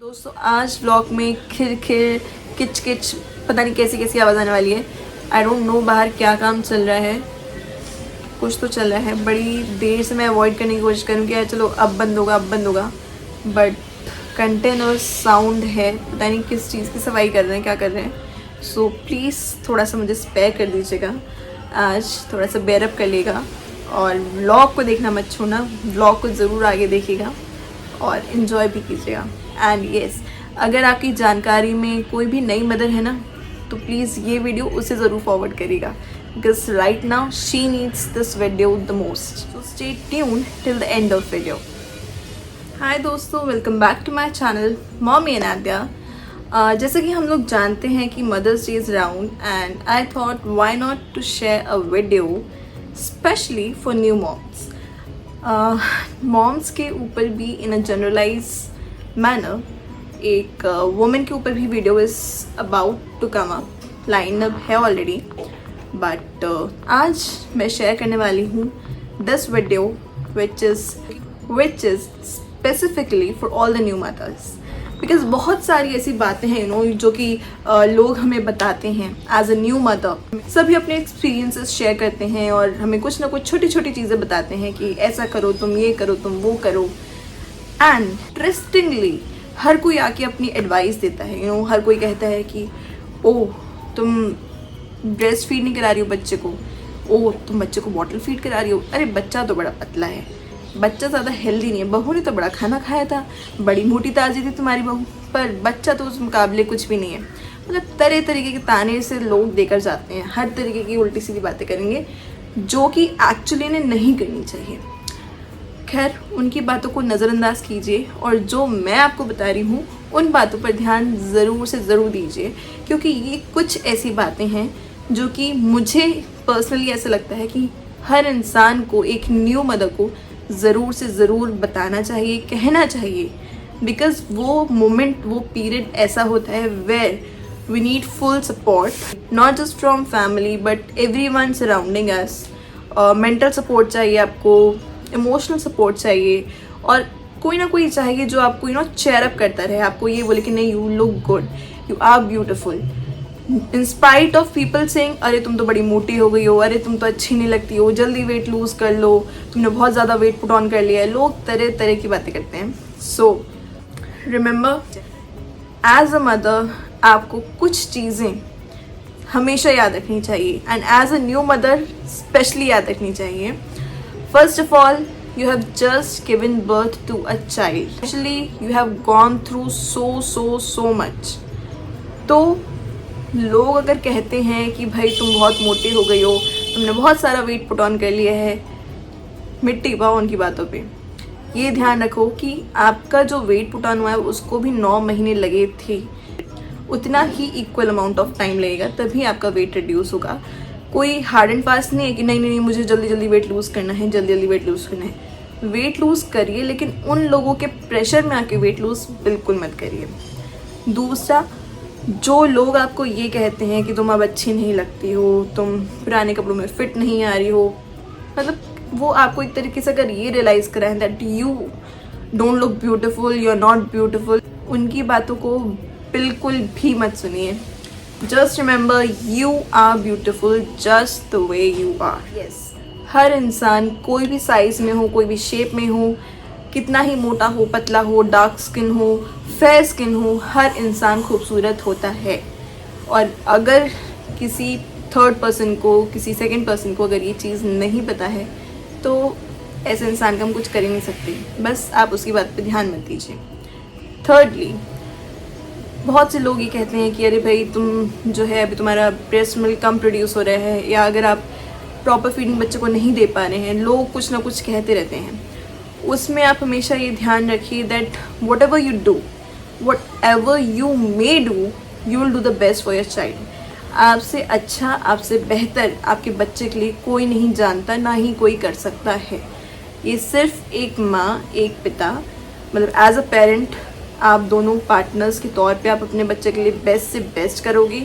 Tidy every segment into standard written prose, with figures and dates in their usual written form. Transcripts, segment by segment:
दोस्तों आज व्लॉग में खिर खिर किच किच पता नहीं कैसी कैसी आवाज़ आने वाली है। आई डोंट नो बाहर क्या काम चल रहा है, कुछ तो चल रहा है। बड़ी देर से मैं अवॉइड करने की कोशिश करूँ कि चलो अब बंद होगा, बट कंटिन्यूस साउंड है। पता नहीं किस चीज़ की सफाई कर रहे हैं, क्या कर रहे हैं। सो प्लीज़ थोड़ा सा मुझे स्पेयर कर दीजिएगा, आज थोड़ा सा बेयरअप कर लेगा। और व्लॉग को देखना मत छोड़ना, व्लॉग को ज़रूर आगे देखिएगा और इन्जॉय भी कीजिएगा। एंड येस, अगर आपकी जानकारी में कोई भी नई मदर है ना, तो प्लीज़ ये वीडियो उसे ज़रूर फॉरवर्ड करिएगा, because right now she needs this video the most. So stay tuned till the end of video. Hi दोस्तों, welcome back to my channel mommy and Aadya. जैसे कि हम लोग जानते हैं कि mother's day is round and I thought why not to share a video specially for new moms. Moms के ऊपर भी इन अ जनरलाइज मैनर एक वुमेन के ऊपर भी video is about to come up, line up है already, but आज मैं शेयर करने वाली हूँ this video which is specifically for all the new mothers. Because बहुत सारी ऐसी बातें हैं जो कि लोग हमें बताते हैं एज अ न्यू मदर। सभी अपने एक्सपीरियंसेस शेयर करते हैं और हमें कुछ ना कुछ छोटी छोटी चीज़ें बताते हैं कि ऐसा करो, तुम ये करो, तुम वो करो। एंड इंटरेस्टिंगली हर कोई आके अपनी एडवाइस देता है। हर कोई कहता है कि ओह तुम ब्रेस्ट फीड नहीं करा रही हो बच्चे को, ओह तुम बच्चे को बॉटल फीड करा रही हो, अरे बच्चा तो बड़ा पतला है, बच्चा ज़्यादा हेल्दी नहीं है, बहू ने तो बड़ा खाना खाया था, बड़ी मोटी ताजी थी तुम्हारी बहू, पर बच्चा तो उस मुकाबले कुछ भी नहीं है। मतलब तरह तरीके के ताने से लोग देकर जाते हैं, हर तरीके की उल्टी सीधी बातें करेंगे जो कि एक्चुअली इन्हें नहीं करनी चाहिए। खैर, उनकी बातों को नज़रअंदाज कीजिए और जो मैं आपको बता रही हूँ उन बातों पर ध्यान ज़रूर से ज़रूर दीजिए, क्योंकि ये कुछ ऐसी बातें हैं जो कि मुझे पर्सनली ऐसा लगता है कि हर इंसान को, एक न्यू मदर को ज़रूर से ज़रूर बताना चाहिए, कहना चाहिए। बिकॉज वो मोमेंट, वो पीरियड ऐसा होता है where we need full support, not just from family but everyone surrounding us. Mental support चाहिए आपको, इमोशनल सपोर्ट चाहिए, और कोई ना कोई चाहिए जो आपको चेयर अप करता रहे, आपको ये बोले कि नहीं you look good, you are beautiful, in spite of people saying अरे तुम तो बड़ी मोटी हो गई हो, अरे तुम तो अच्छी नहीं लगती हो, जल्दी वेट लूज कर लो, तुमने बहुत ज़्यादा वेट पुट ऑन कर लिया है। लोग तरह तरह की बातें करते हैं। So remember, as a mother आपको कुछ चीज़ें हमेशा याद रखनी चाहिए, and as a new mother specially याद रखनी चाहिए। First of all, you have just given birth to a child, actually you have gone through so much। तो लोग अगर कहते हैं कि भाई तुम बहुत मोटी हो गई हो, तुमने बहुत सारा वेट पुट ऑन कर लिया है, मिट्टी पाओ उनकी बातों पे। ये ध्यान रखो कि आपका जो वेट पुट ऑन हुआ है उसको भी 9 महीने लगे थे, उतना ही इक्वल अमाउंट ऑफ टाइम लगेगा, तभी आपका वेट रिड्यूस होगा। कोई हार्ड एंड फास्ट नहीं है कि नहीं मुझे जल्दी जल्दी वेट लूज़ करना है, जल्दी वेट लूज़ करना है। वेट लूज़ करिए, लेकिन उन लोगों के प्रेशर में आके वेट लूज़ बिल्कुल मत करिए। दूसरा, जो लोग आपको ये कहते हैं कि तुम अब अच्छी नहीं लगती हो, तुम पुराने कपड़ों में फिट नहीं आ रही हो, मतलब वो आपको एक तरीके से अगर ये रियलाइज़ कराएं that you don't look beautiful, you are not beautiful, उनकी बातों को बिल्कुल भी मत सुनिए। Just remember, you are beautiful just the way you are. Yes, हर इंसान कोई भी साइज़ में हो, कोई भी शेप में हो, कितना ही मोटा हो, पतला हो, डार्क स्किन हो, फेयर स्किन हो, हर इंसान खूबसूरत होता है। और अगर किसी थर्ड पर्सन को, किसी सेकंड पर्सन को अगर ये चीज़ नहीं पता है, तो ऐसे इंसान का हम कुछ कर ही नहीं सकते। बस आप उसकी बात पे ध्यान मत दीजिए। थर्डली, बहुत से लोग ये कहते हैं कि अरे भाई तुम जो है अभी तुम्हारा ब्रेस्ट मिल्क कम प्रोड्यूस हो रहा है, या अगर आप प्रॉपर फीडिंग बच्चे को नहीं दे पा रहे हैं, लोग कुछ ना कुछ कहते रहते हैं। उसमें आप हमेशा ये ध्यान रखिए that what ever you do, what ever you may do, you will do the best for your child. आपसे अच्छा, आपसे बेहतर आपके बच्चे के लिए कोई नहीं जानता, ना ही कोई कर सकता है। ये सिर्फ एक माँ, एक पिता, मतलब एज अ पेरेंट आप दोनों पार्टनर्स के तौर पे आप अपने बच्चे के लिए बेस्ट से बेस्ट करोगे,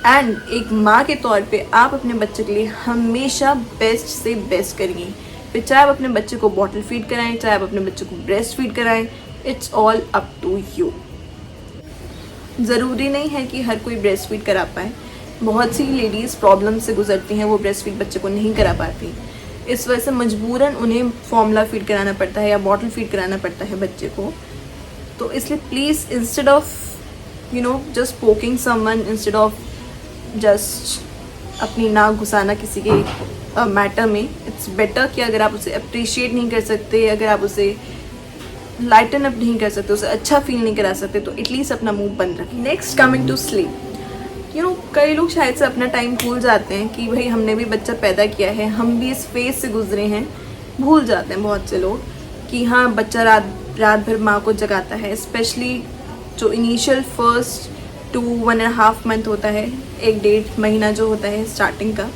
एंड एक माँ के तौर पे आप अपने बच्चे के लिए हमेशा बेस्ट से बेस्ट करेंगे। फिर चाहे आप अपने बच्चे को बॉटल फीड कराएं, चाहे आप अपने बच्चे को ब्रेस्ट फीड कराएं, it's all up to you. ज़रूरी नहीं है कि हर कोई ब्रेस्ट फीड करा पाए। बहुत सी लेडीज़ प्रॉब्लम से गुजरती हैं, वो ब्रेस्ट फीड बच्चे को नहीं करा पाती। इस वजह से मजबूरन उन्हें फॉर्मूला फीड कराना पड़ता है या बॉटल फीड कराना पड़ता है बच्चे को। तो इसलिए please instead of just poking someone, instead of just अपनी नाक घुसाना किसी के मैटर में, इट्स बेटर कि अगर आप उसे अप्रिशिएट नहीं कर सकते, अगर आप उसे लाइटन अप नहीं कर सकते, उसे अच्छा फील नहीं करा सकते, तो एटलीस्ट अपना मुंह बंद रखें। नेक्स्ट कमिंग टू स्लीप, कई लोग शायद से अपना टाइम भूल जाते हैं कि भाई हमने भी बच्चा पैदा किया है, हम भी इस फेज से गुजरे हैं। भूल जाते हैं बहुत से लोग कि हाँ बच्चा रात भर माँ को जगाता है। स्पेशली जो इनिशियल 1 to 1.5 मंथ होता है, 1-1.5 महीना जो होता है स्टार्टिंग का,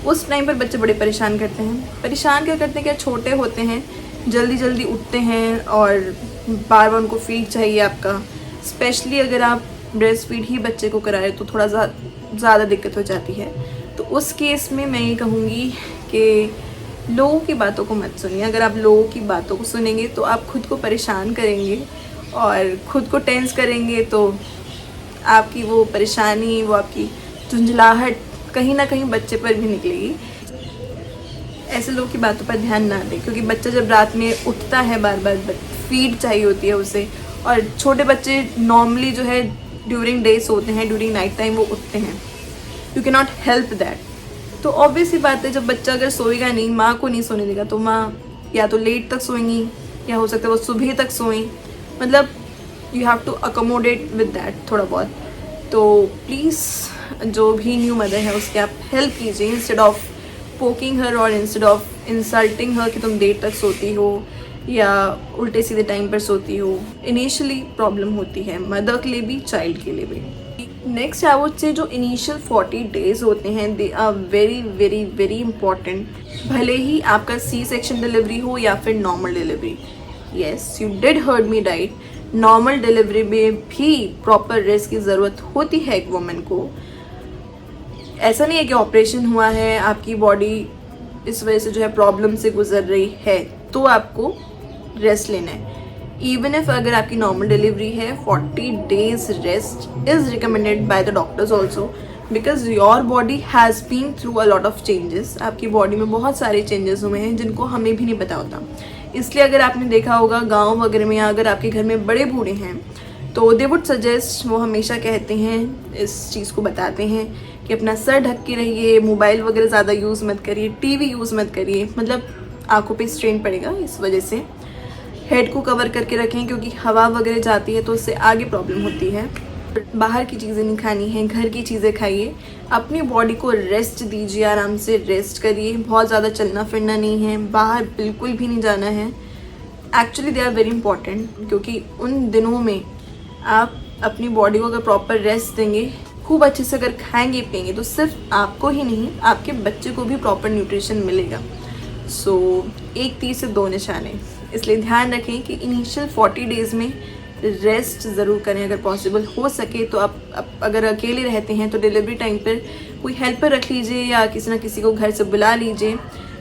उस टाइम पर बच्चे बड़े परेशान करते हैं। परेशान क्या करते हैं, क्या छोटे होते हैं, जल्दी जल्दी उठते हैं और बार बार उनको फीड चाहिए आपका। स्पेशली अगर आप ब्रेस्ट फीड ही बच्चे को कराए तो थोड़ा ज़्यादा दिक्कत हो जाती है। तो उस केस में मैं ये कहूँगी कि लोगों की बातों को मत सुनिए। अगर आप लोगों की बातों को सुनेंगे तो आप खुद को परेशान करेंगे और ख़ुद को टेंस करेंगे, तो आपकी वो परेशानी, वो आपकी झुंझलाहट कहीं ना कहीं बच्चे पर भी निकलेगी। ऐसे लोगों की बातों पर ध्यान ना दें, क्योंकि बच्चा जब रात में उठता है बार बार फीड चाहिए होती है उसे, और छोटे बच्चे नॉर्मली जो है ड्यूरिंग डे सोते हैं, ड्यूरिंग नाइट टाइम वो उठते हैं। You can not help that. तो ऑब्वियस ही बात है, जब बच्चा अगर सोएगा नहीं, माँ को नहीं सोने देगा, तो माँ या तो लेट तक सोएंगी या हो सकता है वो सुबह तक सोएं। मतलब you have to accommodate with that थोड़ा बहुत। तो प्लीज़ जो भी न्यू मदर है उसके आप हेल्प कीजिए, इंस्टेड ऑफ पोकिंग हर और इंस्टेड ऑफ इंसल्टिंग हर कि तुम देर तक सोती हो या उल्टे सीधे टाइम पर सोती हो। इनिशियली प्रॉब्लम होती है मदर के लिए भी, चाइल्ड के लिए भी। नेक्स्ट आई वुड से जो इनिशियल 40 डेज होते हैं, they are very very very important. भले ही आपका सी सेक्शन डिलीवरी हो या फिर normal delivery, yes you did heard me right, normal delivery में भी प्रॉपर रेस्ट की ज़रूरत होती है एक वुमेन को। ऐसा नहीं है कि ऑपरेशन हुआ है, आपकी बॉडी इस वजह से जो है प्रॉब्लम से गुजर रही है तो आपको रेस्ट लेना है। इवन इफ अगर आपकी नॉर्मल डिलीवरी है, 40 days rest is recommended by the doctors also, because your body has been through a lot of changes. आपकी बॉडी में बहुत सारे चेंजेस हुए हैं जिनको हमें भी नहीं पता होता। इसलिए अगर आपने देखा होगा गांव वगैरह में, या अगर आपके घर में बड़े बूढ़े हैं तो दे वुड सजेस्ट, वो हमेशा कहते हैं, इस चीज़ को बताते हैं कि अपना सर ढक के रहिए, मोबाइल वगैरह ज़्यादा यूज़ मत करिए, टीवी यूज़ मत करिए, मतलब आंखों पे स्ट्रेन पड़ेगा इस वजह से। हेड को कवर करके रखें, क्योंकि हवा वगैरह जाती है तो उससे आगे प्रॉब्लम होती है। बाहर की चीज़ें नहीं खानी है, घर की चीज़ें खाइए। अपनी बॉडी को रेस्ट दीजिए, आराम से रेस्ट करिए। बहुत ज़्यादा चलना फिरना नहीं है, बाहर बिल्कुल भी नहीं जाना है। Actually they are very important, क्योंकि उन दिनों में आप अपनी बॉडी को अगर प्रॉपर रेस्ट देंगे, खूब अच्छे से अगर खाएंगे पिएंगे, तो सिर्फ आपको ही नहीं आपके बच्चे को भी प्रॉपर न्यूट्रिशन मिलेगा। सो एक तीर से दो निशाने। इसलिए ध्यान रखें कि इनिशियल 40 डेज़ में रेस्ट ज़रूर करें। अगर पॉसिबल हो सके तो आप अगर अकेले रहते हैं तो डिलीवरी टाइम पर कोई हेल्पर रख लीजिए या किसी न किसी को घर से बुला लीजिए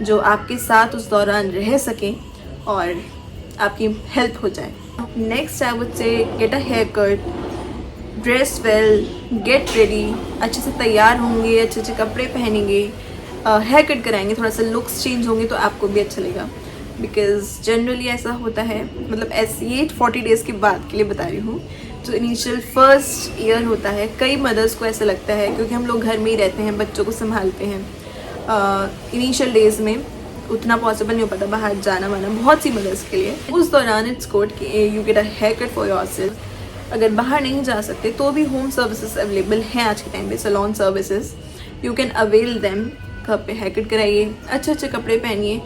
जो आपके साथ उस दौरान रह सकें और आपकी हेल्प हो जाए। Next I would say get a haircut, dress well, get ready. अच्छे से तैयार होंगे, अच्छे अच्छे कपड़े पहनेंगे, हेयर कट कराएंगे, थोड़ा सा लुक्स चेंज होंगे तो आपको भी अच्छा लगेगा। बिकॉज जनरली ऐसा होता है, मतलब ऐसे ये 40 डेज़ के बाद के लिए बता रही हूँ, जो इनिशियल 1st ईयर होता है, कई मदर्स को ऐसा लगता है, क्योंकि हम लोग घर में ही रहते हैं, बच्चों को संभालते हैं, इनिशियल डेज़ में उतना पॉसिबल नहीं हो पाता बाहर जाना वाना बहुत सी मदर्स के लिए। उस दौरान इट्स गुड कि you get a haircut for yourself. अगर बाहर नहीं जा सकते तो भी होम सर्विसेज अवेलेबल हैं आज के टाइम पे, salon services, you can avail them. घर पे हेयर कट कराइए, अच्छे अच्छे कपड़े पहनिए,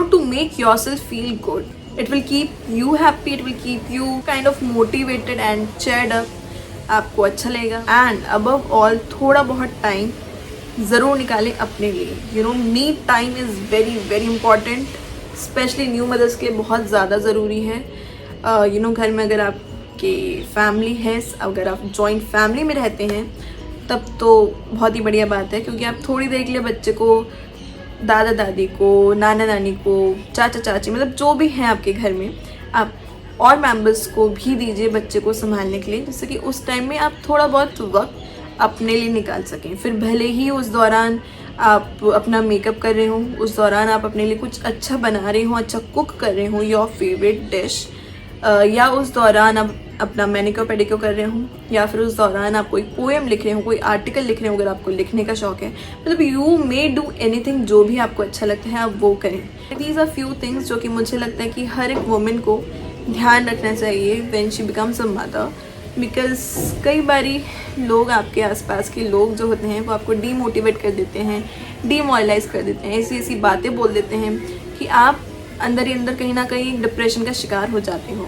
to make yourself feel good. It will keep you happy, it will keep you kind of motivated and cheered up. आपको अच्छा लगेगा। And above all, थोड़ा बहुत टाइम ज़रूर निकालें अपने लिए। me time is very very important, especially new mothers के बहुत ज़्यादा ज़रूरी है। घर में अगर आपकी फैमिली है, अगर आप जॉइंट फैमिली में रहते हैं तब तो बहुत ही बढ़िया बात है, क्योंकि आप थोड़ी देर के लिए बच्चे को, दादा दादी को, नाना नानी को, चाचा चाची, मतलब जो भी हैं आपके घर में, आप और मेंबर्स को भी दीजिए बच्चे को संभालने के लिए, जिससे कि उस टाइम में आप थोड़ा बहुत वक्त अपने लिए निकाल सकें। फिर भले ही उस दौरान आप अपना मेकअप कर रहे हो, उस दौरान आप अपने लिए कुछ अच्छा बना रहे हो, अच्छा कुक कर रहे हो, योर फेवरेट डिश, या उस दौरान आप अपना मैनिक्योर पेडिक्योर कर रहे हो, या फिर उस दौरान आप कोई पोएम लिख रहे हो, कोई आर्टिकल लिख रहे हो, अगर आपको लिखने का शौक है, मतलब यू मे डू एनीथिंग, जो भी आपको अच्छा लगता है आप वो करें। दीज आर फ्यू थिंग्स जो कि मुझे लगता है कि हर एक वुमेन को ध्यान रखना चाहिए when she becomes a mother, because कई बारी लोग, आपके आसपास के लोग जो होते हैं वो आपको डीमोटिवेट कर देते हैं, डीमोरलाइज कर देते हैं, ऐसी ऐसी बातें बोल देते हैं कि आप अंदर ही अंदर कहीं ना कहीं डिप्रेशन का शिकार हो जाते हो।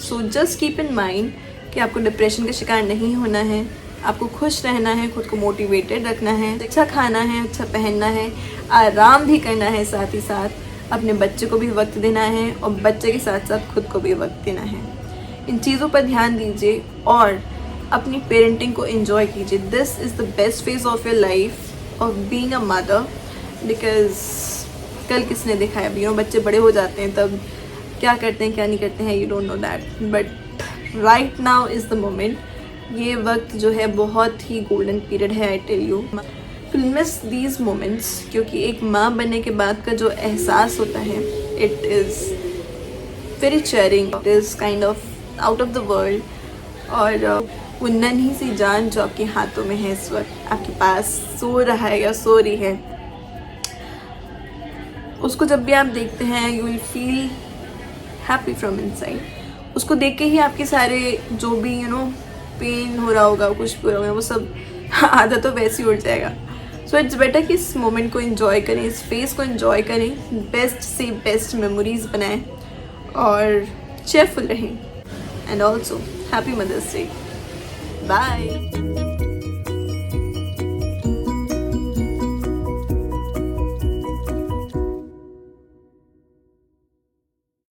So just keep in mind कि आपको डिप्रेशन का शिकार नहीं होना है, आपको खुश रहना है, खुद को मोटिवेटेड रखना है, अच्छा खाना है, अच्छा पहनना है, आराम भी करना है, साथ ही साथ अपने बच्चे को भी वक्त देना है और बच्चे के साथ साथ खुद को भी वक्त देना है। इन चीज़ों पर ध्यान दीजिए और अपनी पेरेंटिंग को एंजॉय कीजिए। This is the best phase of your life of being a mother, because कल किसने देखा है, अभी बच्चे बड़े हो जाते हैं तब क्या करते हैं क्या नहीं करते हैं, you don't know that, but right now is the moment. ये वक्त जो है बहुत ही गोल्डन पीरियड है, I tell you. Miss these moments, क्योंकि एक माँ बनने के बाद का जो एहसास होता है, it is very cheering, it is kind of out of the world. और वो नन्ही सी जान जो आपके हाथों में है इस वक्त, आपके पास सो रहा है या सो रही है, उसको जब भी आप देखते हैं you will feel happy from inside. उसको देख के ही आपके सारे जो भी पेन हो रहा होगा, कुछ भी हो रहा होगा, वो सब आधा तो वैसे ही उड़ जाएगा। सो इट्स बेटर कि इस मोमेंट को एंजॉय करें, इस फेस को एंजॉय करें, बेस्ट से बेस्ट मेमोरीज बनाएं और cheerful रहें। And also happy mother's day. Bye.